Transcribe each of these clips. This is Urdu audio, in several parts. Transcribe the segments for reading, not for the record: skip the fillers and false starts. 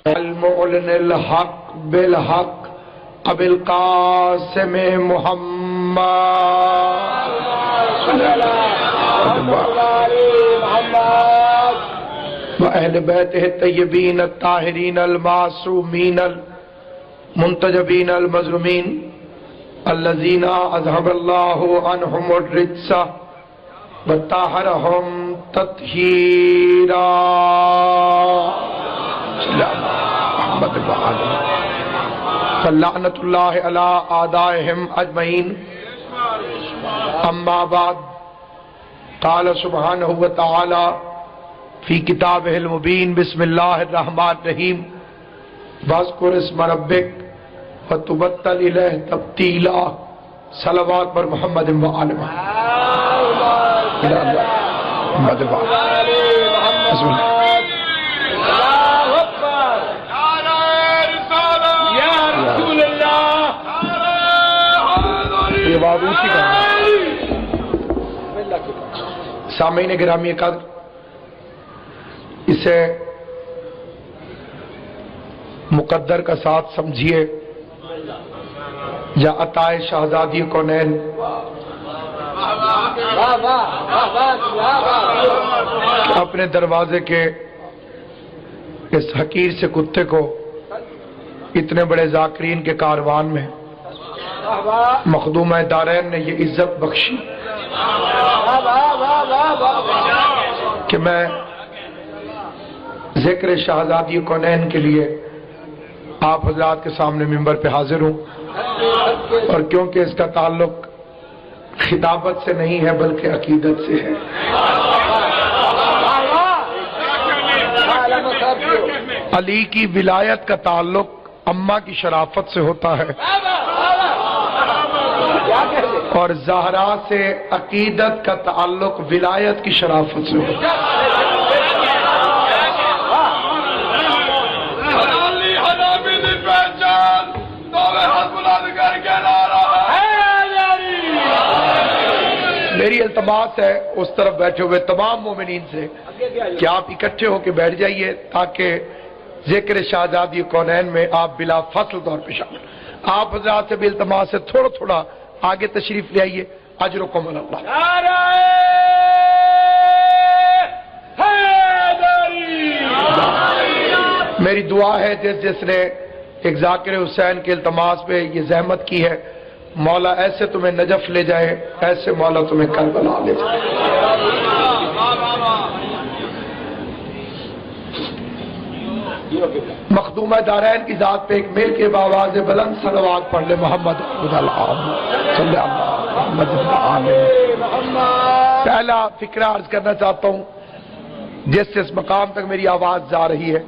المعلن الحق بالحق ابو القاسم محمد وأهل بيته الطيبين الطاهرين المعصومين المنتجبين المظلومين الذين أذهب الله عنهم الرجس وطهرهم تطهيرا محمد وآله فلعنة الله على أعدائهم أجمعين أما بعد قال سبحانه وتعالى في كتابه المبين بسم الله الرحمن الرحيم واذكر اسم ربك وتبتل إليه تبتيلا صلوات پر محمد وآل محمد محمد وآل بسم الله یہ بات اونچی کرنا سامعین گرامی قدر اسے مقدر کا ساتھ سمجھیے یا عطائے شہزادی کونین اپنے دروازے کے اس حقیر سے کتے کو اتنے بڑے ذاکرین کے کاروان میں مخدومہ دارین نے یہ عزت بخشی کہ میں ذکر شہزادی کونین کے لیے آپ حضرات کے سامنے منبر پہ حاضر ہوں، اور کیونکہ اس کا تعلق خطابت سے نہیں ہے بلکہ عقیدت سے ہے۔ علی کی ولایت کا تعلق اماں کی شرافت سے ہوتا ہے اور زہرا سے عقیدت کا تعلق ولایت کی شرافت سے ہوتا ہے۔ میری التماس ہے اس طرف بیٹھے ہوئے تمام مومنین سے کہ آپ اکٹھے ہو کے بیٹھ جائیے تاکہ ذکر شہزادی کونین میں آپ بلا فصل طور پہ شامل۔ آپ حضرات سے بھی التماس ہے تھوڑا تھوڑا آگے تشریف لے آئیے۔ اجرکم اللہ۔ میری دعا ہے جس نے ایک ذاکر حسین کے التماس پہ یہ زحمت کی ہے، مولا ایسے تمہیں نجف لے جائے، ایسے مولا تمہیں کربلا لے جائے۔ مخدومہ دارین کی ذات پہ ایک میل کے باواز بلند صلوات پڑھ لے محمد صلی اللہ علیہ وسلم۔ پہلا فکرہ عرض کرنا چاہتا ہوں جس سے اس مقام تک میری آواز جا رہی ہے،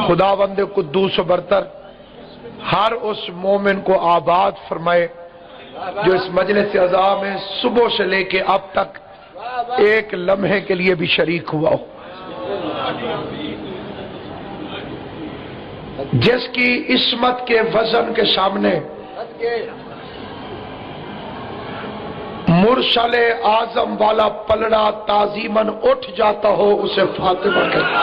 خداوند قدوس و برتر ہر اس مومن کو آباد فرمائے جو اس مجلس عزا میں صبح سے لے کے اب تک ایک لمحے کے لیے بھی شریک ہوا ہو، جس کی عصمت کے وزن کے سامنے مرسل اعظم والا پلڑا تعظیماً اٹھ جاتا ہو، اسے فاطمہ کہتے ہیں۔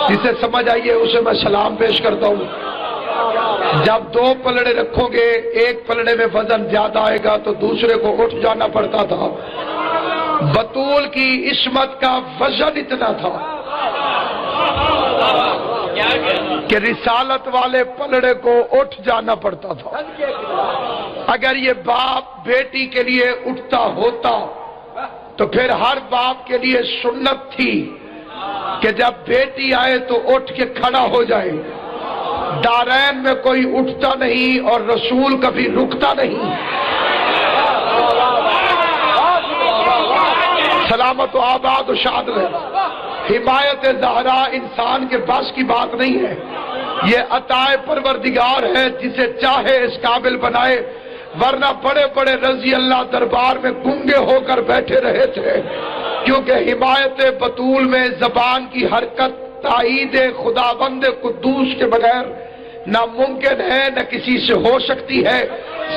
جسے سمجھ آئیے اسے میں سلام پیش کرتا ہوں۔ جب دو پلڑے رکھو گے، ایک پلڑے میں وزن زیادہ آئے گا تو دوسرے کو اٹھ جانا پڑتا تھا۔ بطول کی عصمت کا وزن اتنا تھا کہ رسالت والے پلڑے کو اٹھ جانا پڑتا تھا۔ اگر یہ باپ بیٹی کے لیے اٹھتا ہوتا تو پھر ہر باپ کے لیے سنت تھی کہ جب بیٹی آئے تو اٹھ کے کھڑا ہو جائے۔ دارین میں کوئی اٹھتا نہیں اور رسول کبھی رکتا نہیں۔ سلامت و آباد و شاد رہے۔ حمایت زہرا انسان کے بس کی بات نہیں ہے، یہ عطائے پروردگار ہے، جسے چاہے اس قابل بنائے، ورنہ بڑے بڑے رضی اللہ دربار میں گنگے ہو کر بیٹھے رہے تھے، کیونکہ حمایت بطول میں زبان کی حرکت تائید خداوند قدوس کے بغیر نہ ممکن ہے نہ کسی سے ہو سکتی ہے۔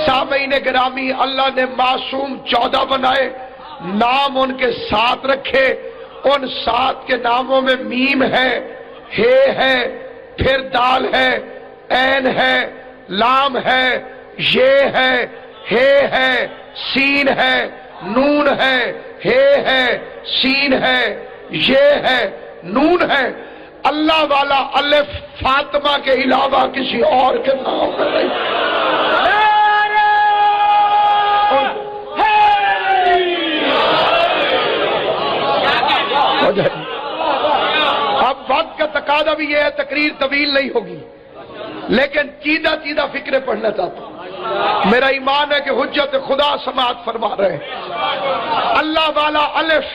سامعین گرامی، اللہ نے معصوم 14 بنائے، نام ان کے 7 رکھے، ان 7 کے ناموں میں میم ہے، ہے، پھر دال ہے، عین ہے، لام ہے، یہ ہے، سین ہے، نون ہے، ہے، سین ہے، یہ ہے، نون ہے۔ اللہ والا الف فاطمہ کے علاوہ کسی اور کے نام میں نہیں۔ اب وقت کا تقاضا بھی یہ ہے، تقریر طویل نہیں ہوگی، لیکن چیدہ فکریں پڑھنا چاہتا ہوں۔ میرا ایمان ہے کہ حجت خدا سماعت فرما رہے ہیں۔ اللہ والا الف،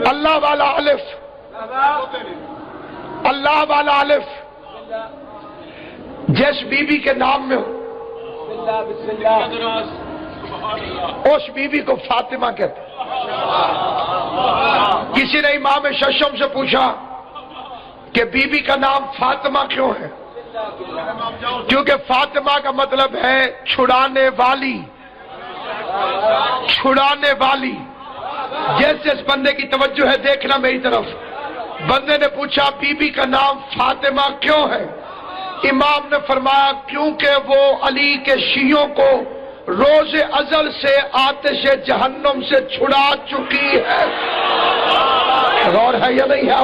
اللہ والا الف، اللہ والا الف جس بی بی کے نام میں ہو اس بی بی کو فاطمہ کہتے ہیں۔ کسی نے امام ششم سے پوچھا کہ بی بی کا نام فاطمہ کیوں ہے؟ کیونکہ فاطمہ کا مطلب ہے چھڑانے والی، چھڑانے والی۔ جیسے اس بندے کی توجہ ہے، دیکھنا میری طرف۔ بندے نے پوچھا بی بی کا نام فاطمہ کیوں ہے؟ امام نے فرمایا کیونکہ وہ علی کے شیعوں کو روز ازل سے آتش جہنم سے چھڑا چکی ہے۔ غور ہے یا نہیں ہے؟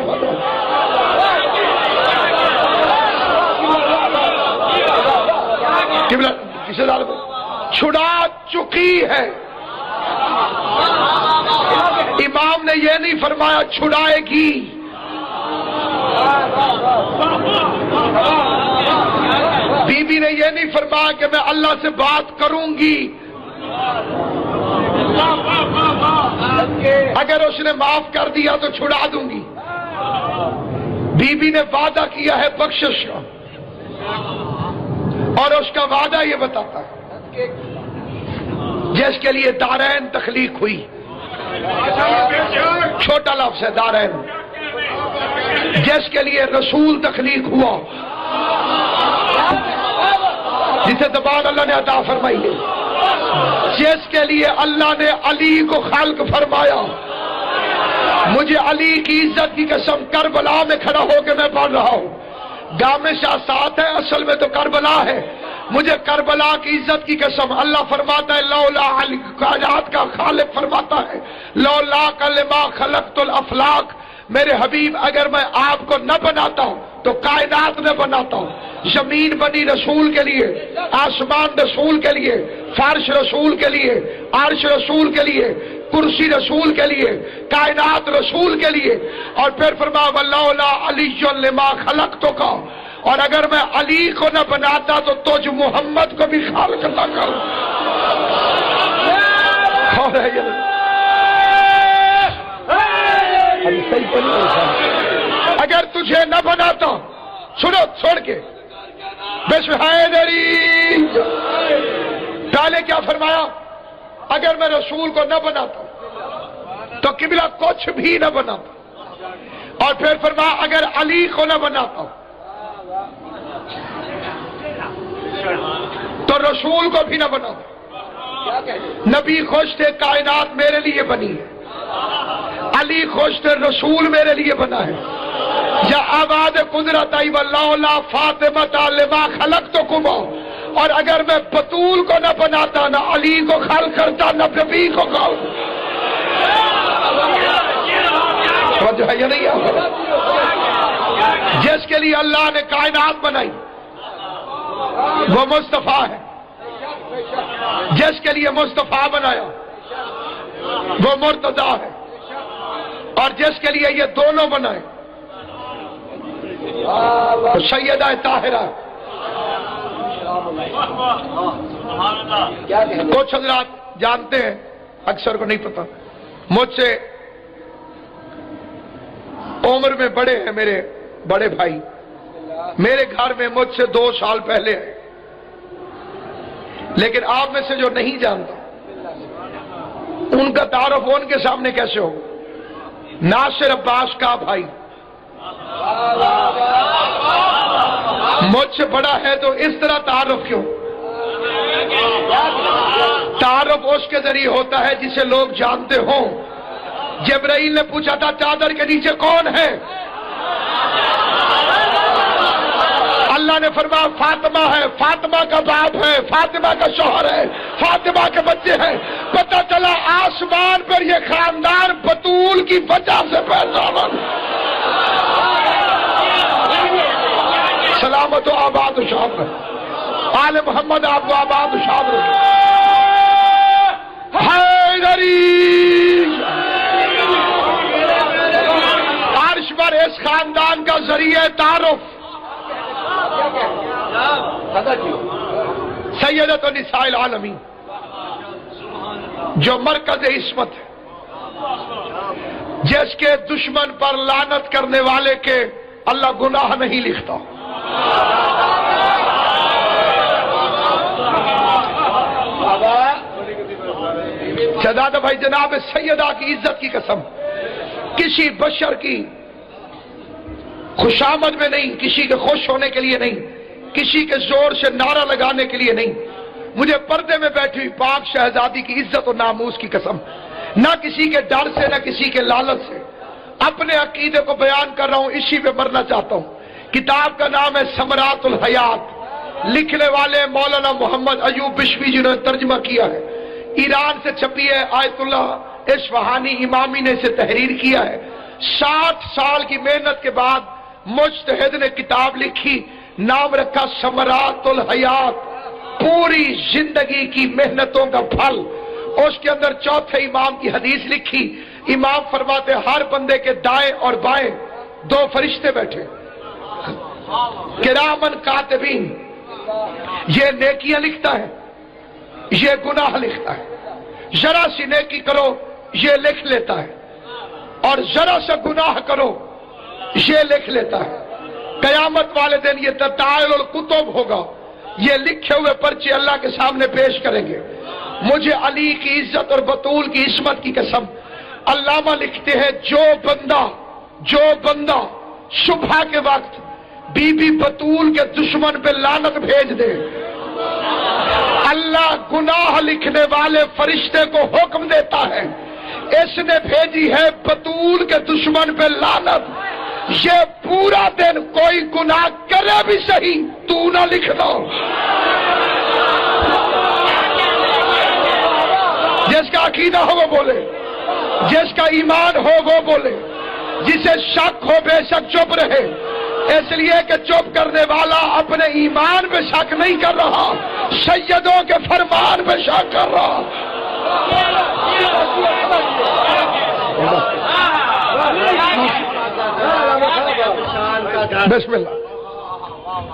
چھڑا چکی ہے۔ امام نے یہ نہیں فرمایا چھڑائے گی۔ بی بی نے یہ نہیں فرمایا کہ میں اللہ سے بات کروں گی، اگر اس نے معاف کر دیا تو چھڑا دوں گی۔ بی بی نے وعدہ کیا ہے بخشش کا، اور اس کا وعدہ یہ بتاتا ہے جس کے لیے دارین تخلیق ہوئی، چھوٹا لفظ ہے دارین، جس کے لیے رسول تخلیق ہوا، جسے زبان اللہ نے عطا فرمائی ہے، جس کے لیے اللہ نے علی کو خلق فرمایا۔ مجھے علی کی عزت کی قسم کربلا میں کھڑا ہو کے میں پڑھ رہا ہوں، گام شاہ ساتھ ہے، اصل میں تو کربلا ہے۔ مجھے کربلا کی عزت کی قسم، اللہ فرماتا ہے لولا علی، کائنات کا خالق فرماتا ہے لولا لما خلقت الافلاق، میرے حبیب اگر میں آپ کو نہ بناتا ہوں تو کائنات نہ بناتا ہوں۔ زمین بنی رسول کے لیے، آسمان رسول کے لیے، فرش رسول کے لیے، عرش رسول کے لیے، کرسی رسول کے لیے، کائنات رسول کے لیے۔ اور پھر فرمایا ولولا علی لما خلقتک، اور اگر میں علی کو نہ بناتا تو تجھ محمد کو بھی خالق نہ کروں۔ اگر تجھے نہ بناتا، سنو چھوڑ کے، بسم حیدری، پہلے کیا فرمایا؟ اگر میں رسول کو نہ بناتا تو قبلہ کچھ بھی نہ بناتا، اور پھر فرمایا اگر علی کو نہ بناتا تو رسول کو بھی نہ بناتا۔ نبی خوش تھے کائنات میرے لیے بنی ہے، علی خوش تھے رسول میرے لیے بنا ہے۔ یا آواز قدرت آئی ولولا فاطمہ لما خلقتکم، اور اگر میں بطول کو نہ بناتا، نہ علی کو خلق کرتا، نہ نبی کو خلق۔ جو ہے یہ نہیں ہے، جس کے لیے اللہ نے کائنات بنائی وہ مصطفیٰ ہے، جس کے لیے مصطفیٰ بنایا وہ مرتضیٰ ہے، اور جس کے لیے یہ دونوں بنائے وہ سیدہ طاہرہ ہے۔ کچھ حضرات جانتے ہیں، اکثر کو نہیں پتا، مجھ سے عمر میں بڑے ہیں میرے بڑے بھائی، میرے گھر میں مجھ سے 2 سال پہلے ہے، لیکن آپ میں سے جو نہیں جانتا ان کا تعارف ان کے سامنے کیسے ہو؟ ناصر عباس کا بھائی مجھ سے بڑا ہے تو اس طرح تعارف کیوں؟ تعارف اس کے ذریعے ہوتا ہے جسے لوگ جانتے ہوں۔ جبرائیل نے پوچھا تھا چادر کے نیچے کون ہے؟ اللہ نے فرمایا فاطمہ ہے، فاطمہ کا باپ ہے، فاطمہ کا شوہر ہے، فاطمہ کے بچے ہیں۔ پتہ چلا آسمان پر یہ خاندان بطول کی وجہ سے پیدا ہوا۔ سلامت و آباد و شاد رہے آل محمد، آپ کو آباد و شاد رہے۔ حیدری عرش پر اس خاندان کا ذریعہ تعارف سیدۃ النساء العالمین، جو مرکز عصمت ہے، جس کے دشمن پر لعنت کرنے والے کے اللہ گناہ نہیں لکھتا۔ شہزادہ بھائی جناب سیدہ کی عزت کی قسم، کسی بشر کی خوشامد میں نہیں، کسی کے خوش ہونے کے لیے نہیں، کسی کے زور سے نعرہ لگانے کے لیے نہیں، مجھے پردے میں بیٹھی ہوئی پاک شہزادی کی عزت و ناموس کی قسم، نہ کسی کے ڈر سے نہ کسی کے لالچ سے اپنے عقیدے کو بیان کر رہا ہوں، اسی پہ مرنا چاہتا ہوں۔ کتاب کا نام ہے ثمرات الحیات، لکھنے والے مولانا محمد ایوب بشوی جنہوں نے ترجمہ کیا ہے، ایران سے چھپی ہے، آیت اللہ اصفہانی امامی نے اسے تحریر کیا ہے۔ 60 سال کی محنت کے بعد مجتہد نے کتاب لکھی، نام رکھا ثمرات الحیات، پوری زندگی کی محنتوں کا پھل۔ اس کے اندر چوتھے امام کی حدیث لکھی، امام فرماتے ہر بندے کے دائیں اور بائیں 2 فرشتے بیٹھے، کرامن کاتبین، یہ نیکیاں لکھتا ہے، یہ گناہ لکھتا ہے، ذرا سی نیکی کرو یہ لکھ لیتا ہے، اور ذرا سا گناہ کرو یہ لکھ لیتا ہے۔ قیامت والے دن یہ تطائل الکتب ہوگا، یہ لکھے ہوئے پرچے اللہ کے سامنے پیش کریں گے۔ مجھے علی کی عزت اور بطول کی عصمت کی قسم، علامہ لکھتے ہیں جو بندہ صبح کے وقت بی بی بطول کے دشمن پہ لعنت بھیج دے، اللہ گناہ لکھنے والے فرشتے کو حکم دیتا ہے، اس نے بھیجی ہے بطول کے دشمن پہ لعنت، یہ پورا دن کوئی گناہ کرے بھی صحیح تو نہ لکھنا۔ جس کا عقیدہ ہو وہ بولے، جس کا ایمان ہو وہ بولے، جسے شک ہو بے شک چپ رہے، اس لیے کہ چپ کرنے والا اپنے ایمان پہ شک نہیں کر رہا، سیدوں کے فرمان پہ شک کر رہا۔ بسم اللہ۔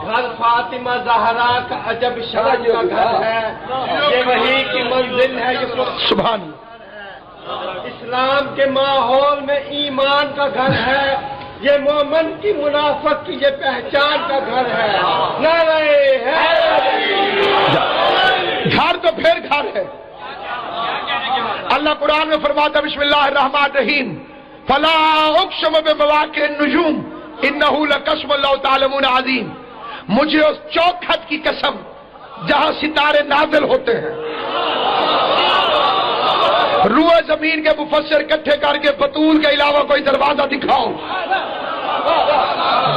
گھر فاطمہ زہرا کا عجب شان کا گھر ہے، یہ وہی کی منزل ہے، یہ سبحان اسلام کے ماحول میں ایمان کا گھر ہے، یہ مومن کی منافق کی یہ پہچان کا گھر ہے۔ نعرہ گھر تو پھر گھر ہے۔ اللہ قرآن میں فرماتا بسم اللہ الرحمن الرحیم، فلا اقسم بمواقع النجوم انہ لقسم اللہ تعلمون عظیم، مجھے اس چوکھٹ کی قسم جہاں ستارے نازل ہوتے ہیں۔ روح زمین کے مفسر اکٹھے کر کے بطول کے علاوہ کوئی دروازہ دکھاؤ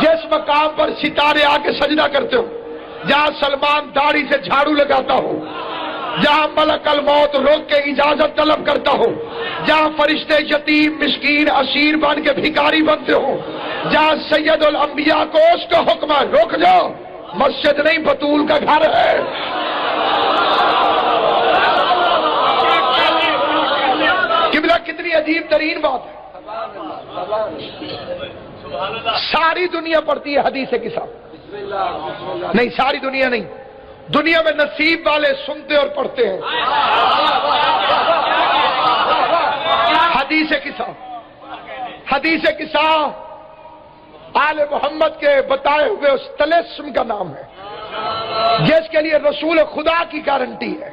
جس مقام پر ستارے آ کے سجدہ کرتے ہو، جہاں سلمان داڑھی سے جھاڑو لگاتا ہو، جہاں ملک الموت روک کے اجازت طلب کرتا ہو، جہاں فرشتے یتیم مسکین اسیر بن کے بھکاری بنتے ہو، جہاں سید الانبیاء کو اس کا حکم ہے رک جاؤ، مسجد نہیں بطول کا گھر ہے۔ قبلہ کتنی عجیب ترین بات ہے، ساری دنیا پڑھتی ہے حدیث کے ساتھ، نہیں ساری دنیا نہیں، دنیا میں نصیب والے سنتے اور پڑھتے ہیں حدیث قصہ آل محمد کے بتائے ہوئے اس طلسم کا نام ہے جس کے لیے رسول خدا کی گارنٹی ہے۔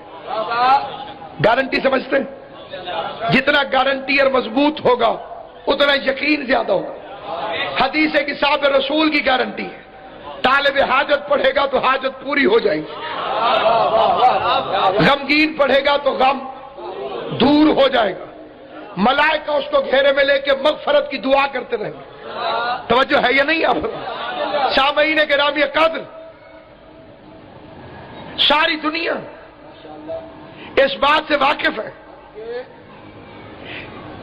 گارنٹی سمجھتے ہیں؟ جتنا گارنٹی اور مضبوط ہوگا اتنا یقین زیادہ ہوگا. حدیث ہے کہ صاحب رسول کی گارنٹی ہے, طالب حاجت پڑھے گا تو حاجت پوری ہو جائے گی, غمگین پڑھے گا تو غم دور ہو جائے گا, ملائکہ اس کو گھیرے میں لے کے مغفرت کی دعا کرتے رہیں گے. توجہ ہے یا نہیں آپ سامعین گرامی قدر؟ ساری دنیا اس بات سے واقف ہے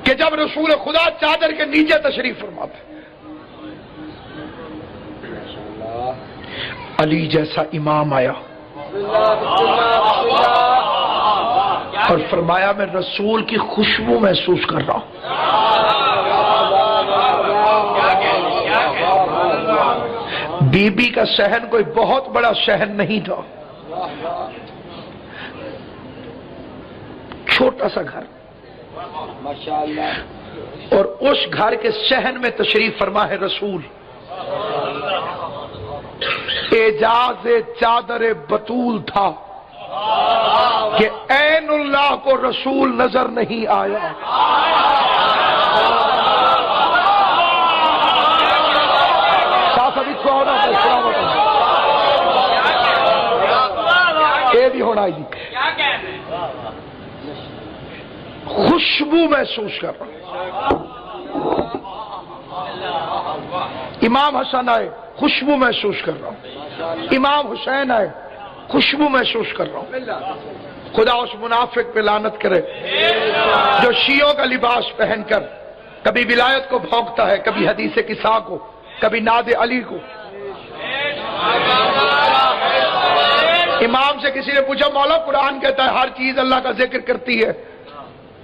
کہ جب رسول خدا چادر کے نیچے تشریف فرماتے علی جیسا امام آیا اور فرمایا میں رسول کی خوشبو محسوس کر رہا ہوں. بی بی کا صحن کوئی بہت بڑا صحن نہیں تھا, چھوٹا سا گھر, اور اس گھر کے صحن میں تشریف فرما ہے رسول. اعجاز چادر بطول تھا کہ عین اللہ کو رسول نظر نہیں آیا. یہ بھی ہونا جی, خوشبو محسوس کر رہا ہوں. امام حسن آئے, خوشبو محسوس کر رہا ہوں. امام حسین آئے, خوشبو محسوس کر رہا ہوں. خدا اس منافق پہ لعنت کرے جو شیعوں کا لباس پہن کر کبھی ولایت کو بھونکتا ہے, کبھی حدیث کسا کو, کبھی ناد علی کو. امام سے کسی نے پوچھا مولا قرآن کہتا ہے ہر چیز اللہ کا ذکر کرتی ہے,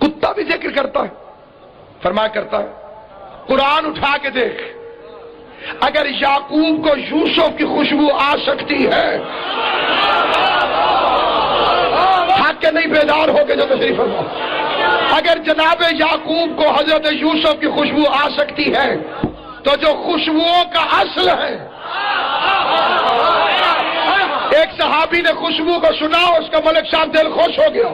کتا بھی ذکر کرتا ہے؟ فرمایا کرتا ہے. قرآن اٹھا کے دیکھ, اگر یعقوب کو یوسف کی خوشبو آ سکتی ہے, حق کے نہیں بیدار ہو کے جو تشریف فرما, اگر جناب یعقوب کو حضرت یوسف کی خوشبو آ سکتی ہے تو جو خوشبوؤں کا اصل ہے. ایک صحابی نے خوشبو کو سنا, اس کا ملک صاحب دل خوش ہو گیا,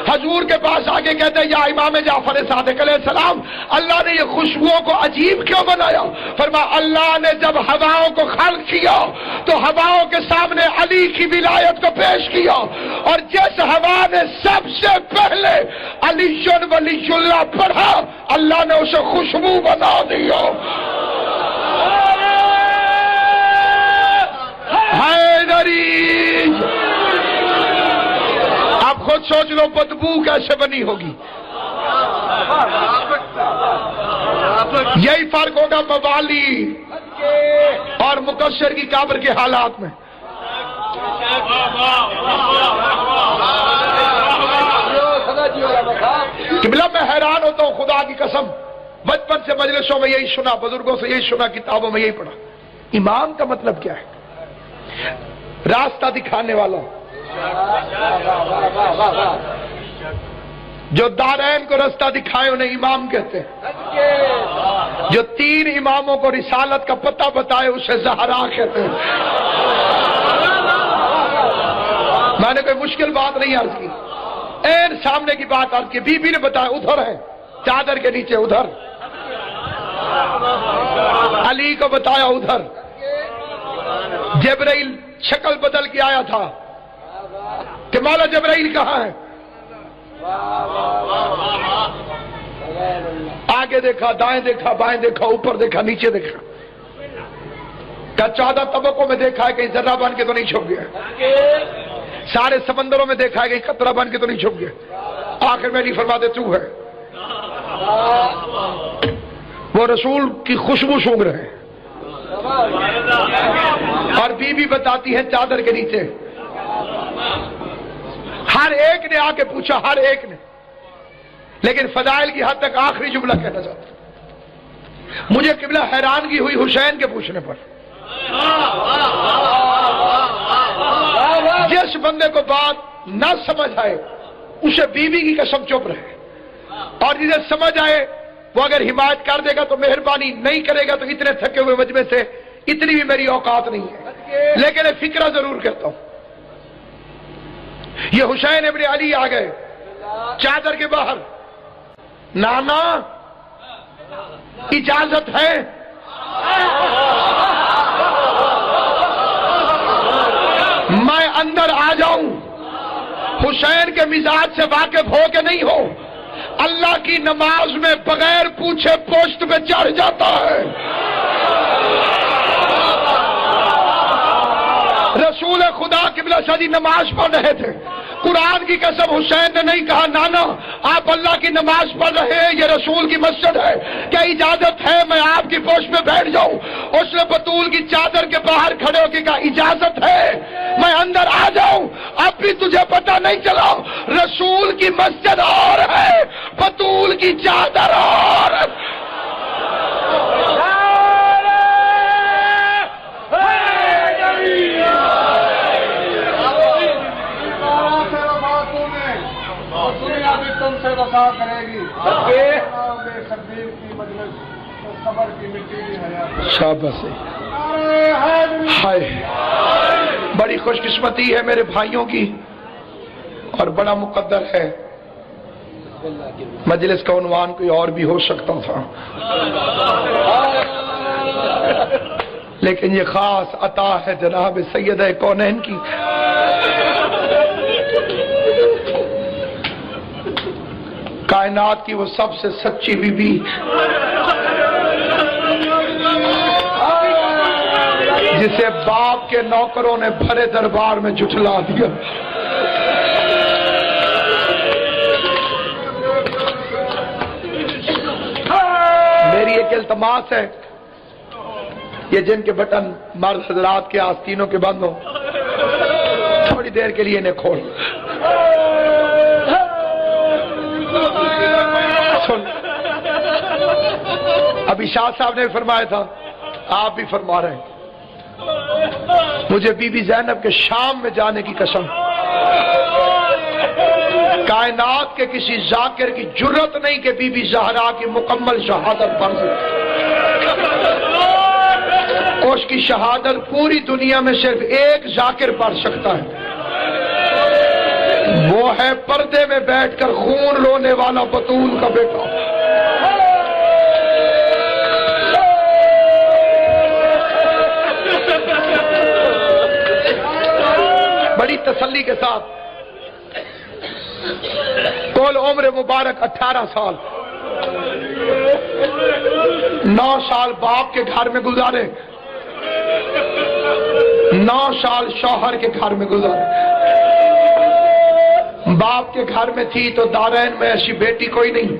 حضور کے پاس آگے کہتے ہیں یا امام جعفر صادق علیہ السلام, اللہ نے یہ خوشبوؤں کو عجیب کیوں بنایا؟ فرمایا اللہ نے جب ہواؤں کو خلق کیا تو ہواؤں کے سامنے علی کی ولایت کو پیش کیا, اور جس ہوا نے سب سے پہلے علی ولی اللہ پڑھا اللہ نے اسے خوشبو بنا دیا. آپ خود سوچ لو بدبو کیسے بنی ہوگی. یہی فرق ہوگا موالی اور مکسر کی قبر کے حالات میں. قبلہ میں حیران ہوتا ہوں خدا کی قسم, بچپن سے مجلسوں میں یہی سنا, بزرگوں سے یہی سنا, کتابوں میں یہی پڑھا. امام کا مطلب کیا ہے؟ راستہ دکھانے والا, جو دارین کو راستہ دکھائے انہیں امام کہتے ہیں. جو 3 اماموں کو رسالت کا پتہ بتائے اسے زہرا کہتے ہیں. میں نے کوئی مشکل بات نہیں عرض کی, این سامنے کی بات عرض کی. بی بی نے بتایا ادھر ہے چادر کے نیچے, ادھر. علی کو بتایا ادھر. جبرائیل شکل بدل کے آیا تھا کہ مولا جبرائیل کہاں ہے؟ آگے دیکھا, دائیں دیکھا, بائیں دیکھا, اوپر دیکھا, نیچے دیکھا. کہ 14 طبقوں میں دیکھا ہے, کہیں ذرہ بن کے تو نہیں چھپ گیا. سارے سمندروں میں دیکھا ہے, کہیں قطرہ بن کے تو نہیں چھپ گیا. آخر میں نہیں فرماتے تو ہے. وہ رسول کی خوشبو سونگ رہے ہیں, اور بی بی بتاتی ہے چادر کے نیچے. ہر ایک نے آ کے پوچھا, ہر ایک نے, لیکن فضائل کی حد تک آخری جملہ کہنا چاہتا ہوں. مجھے قبلہ حیرانگی ہوئی حسین کے پوچھنے پر. جس بندے کو بات نہ سمجھ آئے اسے بی بی کی قسم چپ رہے, اور جسے سمجھ آئے وہ اگر حمایت کر دے گا تو مہربانی, نہیں کرے گا تو اتنے تھکے ہوئے مجمع سے اتنی بھی میری اوقات نہیں ہے, لیکن ایک فکرہ ضرور کرتا ہوں. یہ حسین ابن علی آ گئے چادر کے باہر. نانا اجازت ہے؟ میں اندر آ جاؤں، حسین کے مزاج سے واقف ہو کے نہیں ہو، اللہ کی نماز میں بغیر پوچھے پوسٹ پہ چڑھ جاتا ہے۔ رسول خدا قبلہ شادی نماز پڑھ رہے تھے، قرآن کی قسم حسین نے نہیں کہا نانا آپ اللہ کی نماز پڑھ رہے ہیں، یہ رسول کی مسجد ہے، کیا اجازت ہے میں آپ کی پوسٹ پہ بیٹھ جاؤں؟ اس نے بطول کی چادر کے باہر کھڑے ہو کے کہا اجازت ہے میں اندر آ جاؤں؟ اب بھی تجھے پتہ نہیں چلا رسول کی مسجد اور ہے، بطول کی چادر اور ہے۔ تم سے وفا کرے گی شبیر کی مجلس قبر کی مٹی بھی ہے۔ شاباش ہائے، بڑی خوش قسمتی ہے میرے بھائیوں کی اور بڑا مقدر ہے، مجلس کا عنوان کوئی اور بھی ہو سکتا تھا، لیکن یہ خاص عطا ہے جناب سیدہ کونین کی۔ کائنات کی وہ سب سے سچی بی بی، جسے باپ کے نوکروں نے بھرے دربار میں جھٹلا دیا۔ میری ایک التماس ہے، یہ جن کے بٹن مرد حضرات کے آستینوں کے بند ہو، تھوڑی دیر کے لیے انہیں کھول۔ سن، ابھی شاہ صاحب نے فرمایا تھا، آپ بھی فرما رہے ہیں، مجھے بی بی زینب کے شام میں جانے کی قسم، کائنات کے کسی ذاکر کی جرت نہیں کہ بی بی زہرا کی مکمل شہادت پڑھ سکے۔ اس کی شہادت پوری دنیا میں صرف ایک ذاکر پڑھ سکتا ہے، وہ ہے پردے میں بیٹھ کر خون رونے والا بطول کا بیٹا۔ بڑی تسلی کے ساتھ، کل عمر مبارک 18 سال، 9 سال باپ کے گھر میں گزارے، 9 سال شوہر کے گھر میں گزارے۔ باپ کے گھر میں تھی تو دارین میں ایسی بیٹی کوئی نہیں،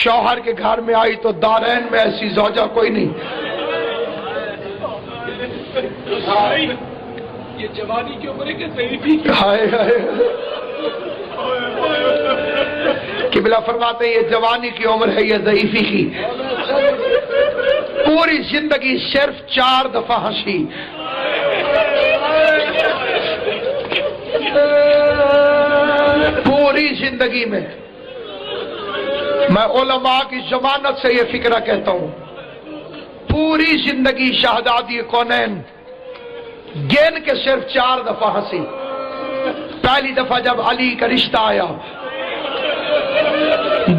شوہر کے گھر میں آئی تو دارین میں ایسی زوجہ کوئی نہیں۔ یہ جوانی کی عمر ہے کہ ضعیفی کی؟ ہائے ہائے، قبلہ فرماتے ہیں یہ جوانی کی عمر ہے، یہ ضعیفی کی۔ پوری زندگی صرف 4 دفعہ ہنسی، پوری زندگی میں۔ میں علماء کی ضمانت سے یہ فکرہ کہتا ہوں، پوری زندگی شہزادی کونین گن کے صرف 4 دفعہ ہنسی۔ پہلی دفعہ جب علی کا رشتہ آیا،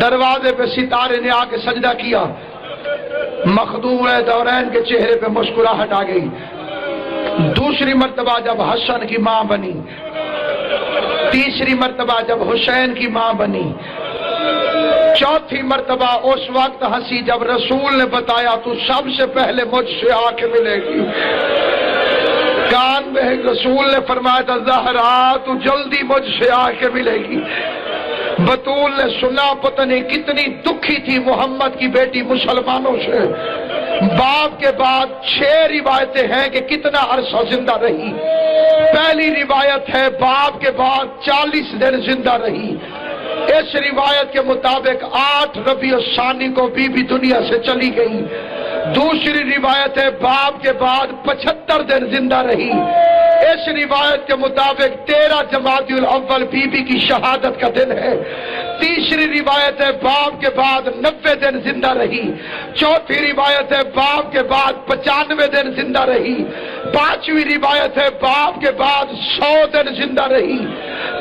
دروازے پہ ستارے نے آ کے سجدہ کیا، مخدوم دورین کے چہرے پہ مسکراہٹ آ گئی۔ دوسری مرتبہ جب حسن کی ماں بنی، تیسری مرتبہ جب حسین کی ماں بنی، چوتھی مرتبہ اس وقت ہنسی جب رسول نے بتایا تو سب سے پہلے مجھ سے آ کے ملے گی۔ کان میں رسول نے فرمایا تھا زہرا تو جلدی مجھ سے آ کے ملے گی۔ بطول نے سنا، پتہ نہیں کتنی دکھی تھی محمد کی بیٹی مسلمانوں سے۔ باپ کے بعد 6 روایتیں ہیں کہ کتنا عرصہ زندہ رہی۔ پہلی روایت ہے باپ کے بعد 40 دن زندہ رہی۔ اس روایت کے مطابق 8 ربیع الثانی کو بی بی دنیا سے چلی گئی۔ دوسری روایت ہے باپ کے بعد 75 دن زندہ رہی۔ اس روایت کے مطابق 13 جمادی الاول بی بی کی شہادت کا دن ہے۔ تیسری روایت ہے باپ کے بعد 90 دن زندہ رہی۔ چوتھی روایت ہے باپ کے بعد 95 دن زندہ رہی۔ پانچویں روایت ہے باپ کے بعد 100 دن زندہ رہی۔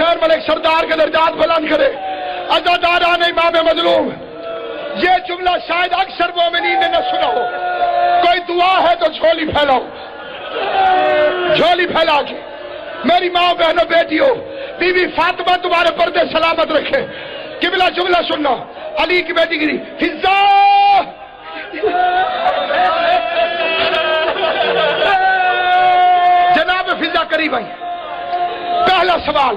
حسین ملک سردار کے درجات بلند کرے. عزاداران امام مظلوم، یہ جملہ شاید اکثر مومنین نے نہ سنا ہو. کوئی دعا ہے تو جھولی پھیلاؤ، جھولی پھیلا کے. میری ماں بہنوں بیٹیوں، بی بی فاطمہ تمہارے پردے سلامت رکھے. قبلہ جملہ سننا. علی کی بیٹی گری فضا، جناب فضا قریب آئی. پہلا سوال،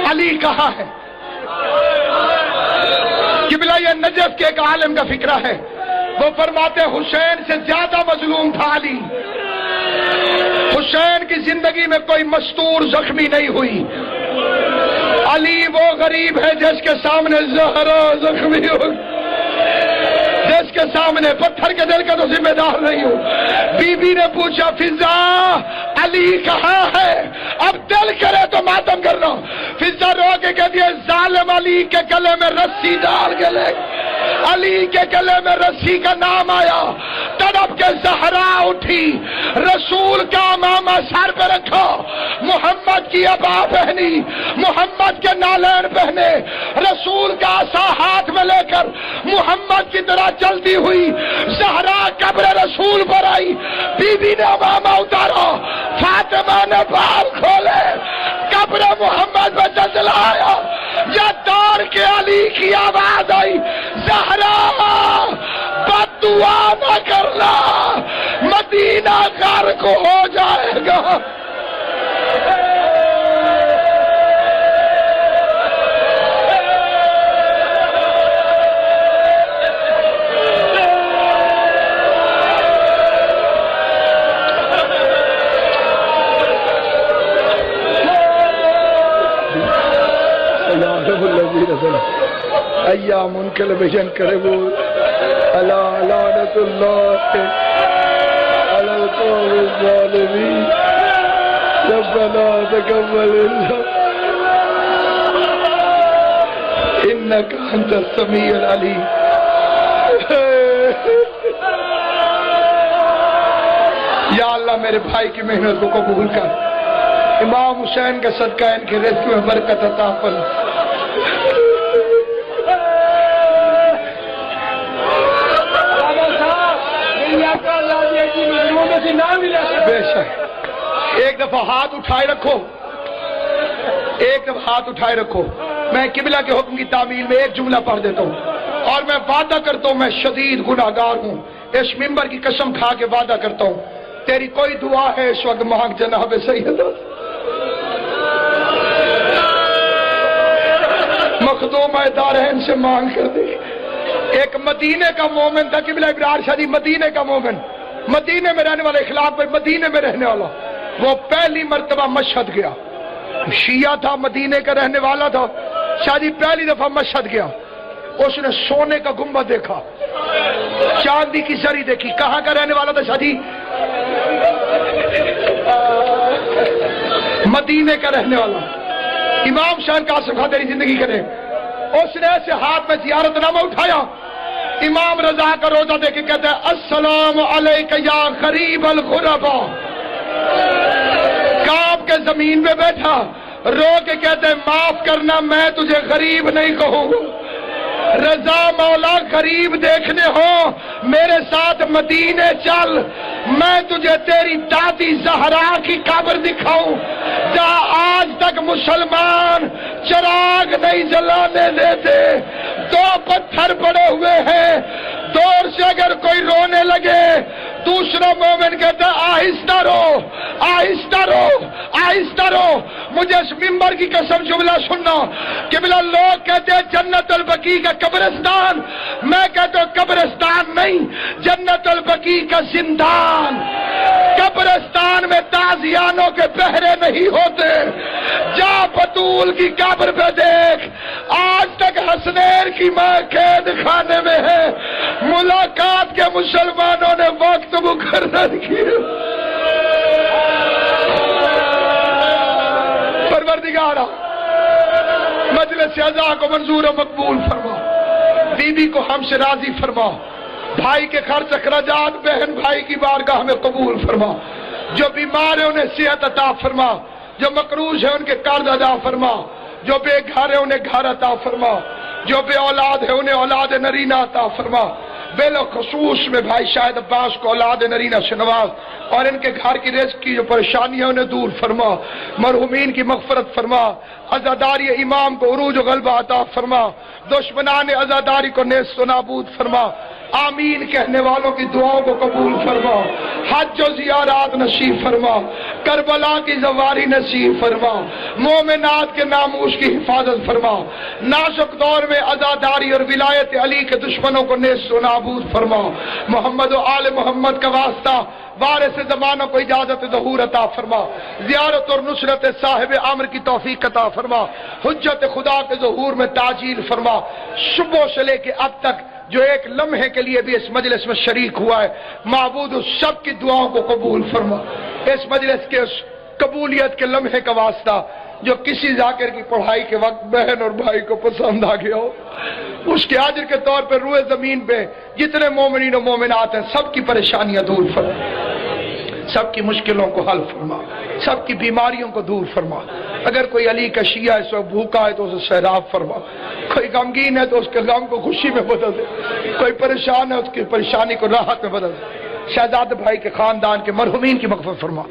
علی کہاں ہے؟ قبلہ یہ نجف کے ایک عالم کا فکرہ ہے. وہ فرماتے حسین سے زیادہ مظلوم تھا علی. حسین کی زندگی میں کوئی مستور زخمی نہیں ہوئی. علی وہ غریب ہے جس کے سامنے زہرا زخمی ہو، جس کے سامنے پتھر کے دل کا تو ذمہ دار نہیں ہوں. بی بی نے پوچھا فضا علی کہاں ہے؟ اب دل کرے تو ماتم کرنا. فضا رو کے کہہ دیا ظالم علی کے گلے میں رسی ڈال کے لے. علی کے گلے میں رسی کا نام آیا. تڑپ کے زہرا اٹھی، رسول کا امامہ سر پہ رکھا، محمد کی ابا پہنی، محمد کے نالین پہنے، رسول کا عصا ہاتھ میں لے کر محمد کی طرح چلتی ہوئی زہرا قبر رسول پر آئی. بی بی نے امامہ اتارا، فاطمہ نے بال کھولے، قبر محمد میں زلزلہ آیا. یا دار کے علی کی آواز آئی زہرا بد دعا نہ کرنا، مدینہ غرق ہو جائے گا. ایام منکل بجن کرے وہ الا لعنت اللہ علی القوم الظالمین. ربنا تقبل انک انت السمیع العلیم. یا اللہ میرے بھائی کی محنت کو قبول کر. امام حسین کا صدقہ ان کے رزق میں برکت عطا فرما. بے شک. ایک دفعہ ہاتھ اٹھائے رکھو، ایک دفعہ ہاتھ اٹھائے رکھو. میں قبلہ کے حکم کی تعمیل میں ایک جملہ پڑھ دیتا ہوں اور میں وعدہ کرتا ہوں میں شدید گناہگار ہوں. اس ممبر کی قسم کھا کے وعدہ کرتا ہوں تیری کوئی دعا ہے اس وقت مانگ جناب سیدہ مخدوم دارین سے مانگ کر دے. ایک مدینے کا مومن تھا قبلہ ابرار شادی، مدینے کا مومن، مدینے میں رہنے والا، اخلاق پر مدینے میں رہنے والا. وہ پہلی مرتبہ مشہد گیا. شیعہ تھا، مدینے کا رہنے والا تھا. شادی پہلی دفعہ مشہد گیا. اس نے سونے کا گنبد دیکھا، چاندی کی زری دیکھی. کہاں کا رہنے والا تھا شادی؟ مدینے کا رہنے والا. امام شان قاسم خان تیری زندگی کرے. اس نے ایسے ہاتھ میں زیارت نامہ اٹھایا، امام رضا کا روزہ دے کے کہتا ہے السلام علیک یا غریب الغربا. کعب کے زمین میں بیٹھا رو کے کہتے ہیں معاف کرنا میں تجھے غریب نہیں کہوں. رضا مولا غریب دیکھنے ہو میرے ساتھ مدینے چل، میں تجھے تیری دادی زہرا کی قبر دکھاؤں جہاں آج تک مسلمان چراغ نہیں جلانے دیتے. دو پتھر پڑے ہوئے ہیں، دور سے اگر کوئی رونے لگے دوسرا مومن کہتا ہے آہستہ رو، آہستہ رو، آہستہ رو. مجھے اس ممبر کی قسم جملہ سننا. قبلہ لوگ کہتے ہیں جنت البقیع کا قبرستان، میں کہتا ہوں قبرستان نہیں، جنت البقیع کا زندان. قبرستان میں تازیانوں کے پہرے نہیں ہوتے. جا بطول کی قبر پہ دیکھ، آج تک حسنین کی ماں قید خانے میں ہے. ملاقات کے مسلمانوں نے وقت مقرر کیا. پروردگارا مجلس اعزا کو منظور و مقبول فرما، بی بی کو ہم سے راضی فرما، بھائی کے خرچ اخراجات بہن بھائی کی بارگاہ میں قبول فرما. جو بیمار ہیں انہیں صحت عطا فرما، جو مقروض ہیں ان کے قرض ادا فرما، جو بے گھر ہے انہیں گھر عطا فرما، جو بے اولاد ہے انہیں اولاد نرینہ عطا فرما، بالخصوص میں بھائی شاہد عباس کو اولاد نرینہ سے نواز، اور ان کے گھر کی رزق کی جو پریشانی ہے انہیں دور فرما، مرحومین کی مغفرت فرما، عزاداری امام کو عروج و غلبہ عطا فرما، دشمنان عزاداری کو نیست و نابود فرما، آمین کہنے والوں کی دعاؤں کو قبول فرما، حج و زیارات نصیب فرما، کربلا کی زواری نصیب فرما، مومنات کے ناموس کی حفاظت فرما، نازک دور میں عزاداری اور ولایت علی کے دشمنوں کو نیست و نابود فرما، محمد و آل محمد کا واسطہ وارث زمانوں کو اجازت ظہور عطا فرما، زیارت اور نصرت صاحب امر کی توفیق عطا فرما، حجت خدا کے ظہور میں تعجیل فرما، صبح سے لے کے اب تک جو ایک لمحے کے لیے بھی اس مجلس میں شریک ہوا ہے، معبود اس سب کی دعاؤں کو قبول فرما، اس مجلس کے اس قبولیت کے لمحے کا واسطہ جو کسی ذاکر کی پڑھائی کے وقت بہن اور بھائی کو پسند آ گیا ہو، اس کے اجر کے طور پر روئے زمین پہ جتنے مومنین و مومنات ہیں سب کی پریشانیاں دور فرما، سب کی مشکلوں کو حل فرما، سب کی بیماریوں کو دور فرما، اگر کوئی علی کا شیعہ ہے سو بھوکا ہے تو اسے سیراب فرما، کوئی غمگین ہے تو اس کے غم کو خوشی میں بدل دے، کوئی پریشان ہے اس کی پریشانی کو راحت میں بدل دے، شہزاد بھائی کے خاندان کے مرحومین کی مغفرت فرما،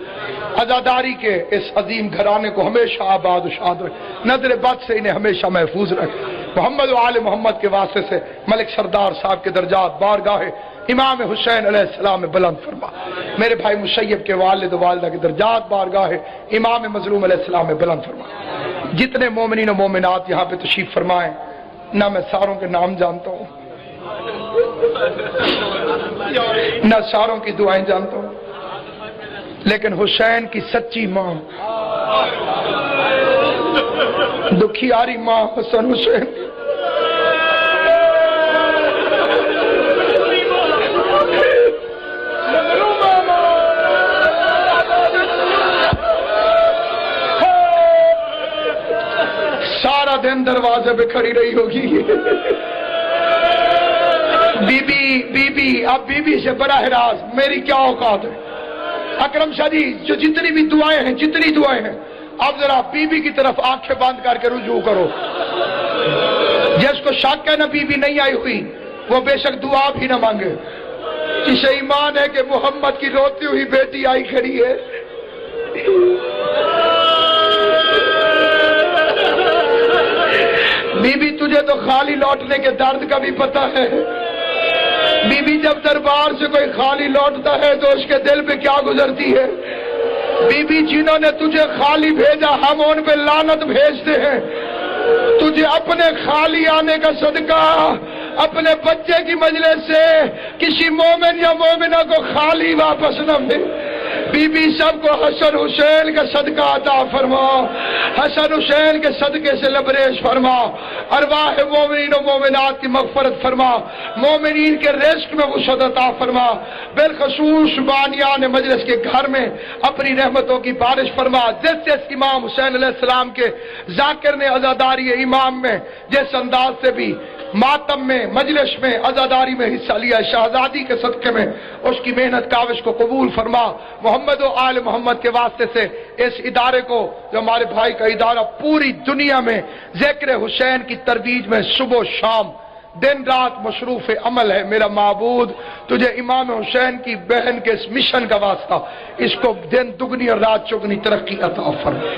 عزاداری کے اس عظیم گھرانے کو ہمیشہ آباد و شاد رکھ، نظر بد سے انہیں ہمیشہ محفوظ رکھ، محمد و آل محمد کے واسطے سے ملک سردار صاحب کے درجات بارگاہ امام حسین علیہ السلام میں بلند فرما، میرے بھائی مشیب کے والد و والدہ کے درجات بارگاہ امام مظلوم علیہ السلام میں بلند فرما، جتنے مومنین و مومنات یہاں پہ تشریف فرمائیں، نہ میں ساروں کے نام جانتا ہوں نہ ساروں کی دعائیں جانتا ہوں، لیکن حسین کی سچی ماں، دکھیاری ماں حسن حسین، سارا دن دروازے پہ کھڑی رہی ہوگی، بی بی اب بی بی سے براہ راست میری کیا اوقات ہے، اکرم شاہ جی جو جتنی بھی دعائیں ہیں جتنی دعائیں ہیں اب ذرا بی بی کی طرف آنکھیں بند کر کے رجوع کرو، جس کو شک ہے نا بی بی نہیں آئی ہوئی وہ بے شک دعا بھی نہ مانگے، جسے ایمان ہے کہ محمد کی روتی ہوئی بیٹی آئی کھڑی ہے، بی بی تجھے تو خالی لوٹنے کے درد کا بھی پتہ ہے، بی بی جب دربار سے کوئی خالی لوٹتا ہے تو اس کے دل پہ کیا گزرتی ہے، بی بی جنہوں نے تجھے خالی بھیجا ہم ان پہ لعنت بھیجتے ہیں، تجھے اپنے خالی آنے کا صدقہ اپنے بچے کی مجلس سے کسی مومن یا مومنہ کو خالی واپس نہ ملے، بی بی سب کو حسن حسین کا صدقہ عطا فرما، حسن حسین کے صدقے سے لبریز فرما، ارواح مومنین و مومنات کی مغفرت فرما، مومنین کے رزق میں وسعت عطا فرما، بالخصوص بانیان مجلس کے گھر میں اپنی رحمتوں کی بارش فرما، جس امام حسین علیہ السلام کے ذاکر نے عزاداری امام میں جس انداز سے بھی ماتم میں مجلس میں عزاداری میں حصہ لیا، شہزادی کے صدقے میں اس کی محنت کاوش کو قبول فرما، محمد و آل محمد کے واسطے سے اس ادارے کو جو ہمارے بھائی کا ادارہ پوری دنیا میں ذکر حسین کی ترویج میں صبح و شام دن رات مصروف عمل ہے، میرا معبود تجھے امام حسین کی بہن کے اس مشن کا واسطہ اس کو دن دگنی اور رات چگنی ترقی عطا فرما،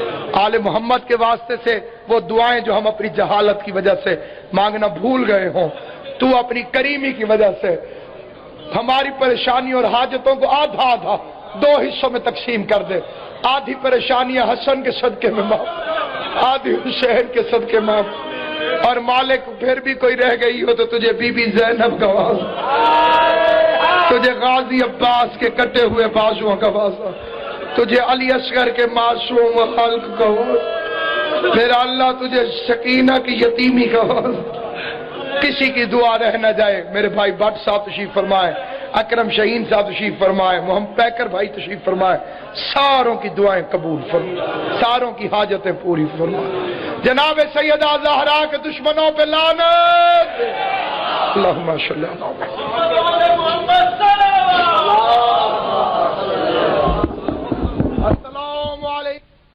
آل محمد کے واسطے سے وہ دعائیں جو ہم اپنی جہالت کی وجہ سے مانگنا بھول گئے ہوں تو اپنی کریمی کی وجہ سے ہماری پریشانی اور حاجتوں کو آدھا آدھا دو حصوں میں تقسیم کر دے، آدھی پریشانیاں حسن کے صدقے میں معاف، آدھی حسین کے صدقے معاف، اور مالک پھر بھی کوئی رہ گئی ہو تو تجھے بی بی زینب کا واسطہ، تجھے غازی عباس کے کٹے ہوئے بازوؤں کا واسطہ، تجھے علی اصغر کے معصوم خلق کا واسطہ، میرا اللہ تجھے سکینہ کی یتیمی کا واسطہ، کسی کی دعا رہ نہ جائے، میرے بھائی بٹ صاحب تشریف فرمائے، اکرم شہین صاحب تشریف فرمائے، محمد پیکر بھائی تشریف فرمائے، ساروں کی دعائیں قبول فرمائے، ساروں کی حاجتیں پوری فرمائے، جناب سیدہ زہرا کے دشمنوں پہ لعنت، اللہم صلی اللہ علیہ وسلم۔